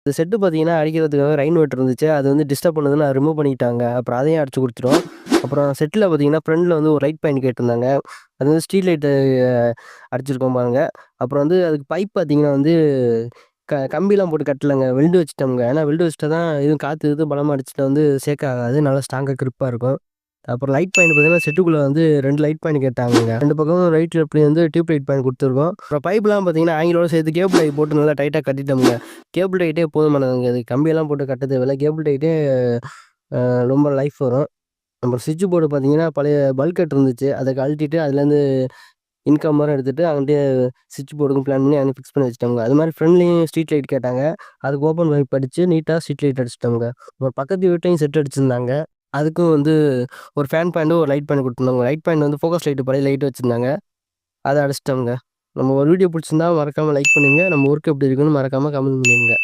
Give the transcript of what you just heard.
இந்த செட்டு பார்த்தீங்கன்னா, அடிக்கிறதுக்காக rain water இருந்துச்சு. அது வந்து டிஸ்டர்ப் பண்ணுதுன்னு ரிமூவ் பண்ணிட்டாங்க. அப்புறம் அதையும் அடிச்சு குடுத்துட்டோம். அப்புறம் செட்ல பார்த்தீங்கன்னா, ஃப்ரண்ட்ல வந்து ஒரு லைட் பாயிண்ட் கேட்டிருந்தாங்க. அது வந்து ஸ்ட்ரீட் லைட்டு அடிச்சிருக்கோம் பாருங்க. அப்புறம் வந்து அதுக்கு பைப் பார்த்தீங்கன்னா வந்து கம்பிலாம் போட்டு கட்டலங்க. வெல்டு வச்சுட்டோம்ங்க. ஏன்னா வெல்டு வச்சுட்டா தான் எதுவும் காத்து எதுவும் பலமா அடிச்சுட்டா வந்து சேக் ஆகாது. நல்லா ஸ்ட்ராங்கா கிரிப்பா இருக்கும். அப்புறம் லைட் பாயிண்ட் பார்த்தீங்கன்னா, செட்டுக்குள்ள வந்து 2 லைட் பாயிண்ட் கேட்டாங்கங்க. 2 பக்கமும் ரைட், லெஃப்ட்லயும் வந்து டியூப் லைட் பாயிண்ட் குடுத்துருக்கோம். அப்புறம் பைப்லாம் பார்த்தீங்கன்னா, ஆங்கிலோட சேர்த்து கேபிள் டை போட்டு நல்லா டைட்டா கட்டிட்டோம்ங்க. கேபிள் டைட்டே போதுமானதுங்க. அது கம்பியெல்லாம் போட்டு கட்ட தேவையில்ல. கேபிள் டைட்டே ரொம்ப லைஃப் வரும். அப்புறம் ஸ்விட்ச் போர்டு பார்த்தீங்கன்னா, பழைய பல்க் கட் இருந்துச்சு. அத கழட்டிட்டு அதுலேருந்து இன்கம் மாரி எடுத்துட்டு அங்கிட்டயே ஸ்விட்ச் போர்டுக்கும் பிளான் பண்ணி அங்க ஃபிக்ஸ் பண்ணி வச்சுட்டோம்ங்க. அது மாரி ஃப்ரண்ட்லயும் ஸ்ட்ரீட் லைட் கேட்டாங்க. அதுக்கு ஓப்பன் பைப் அடிச்சு நீட்டா ஸ்ட்ரீட் லைட் அடிச்சுட்டோம்ங்க. அப்புறம் பக்கத்து வீட்லயும் செட் அடிச்சிருந்தாங்க. அதுக்கும் வந்து ஒரு ஃபேன் பாயிண்டும், ஒரு லைட் பாயிண்ட் குடுத்துருந்தாங்க. லைட் பாயிண்ட் வந்து ஃபோக்கஸ் லைட் பழைய லைட் வச்சிருந்தாங்க. அத அடிச்சுட்டோம்ங்க. நம்ம ஒரு வீடியோ புடிச்சிருந்தா மறக்காம லைக் பண்ணுங்க. நம்ம ஒர்க் எப்படி இருக்குன்னு மறக்காம கமெண்ட் பண்ணிருங்க.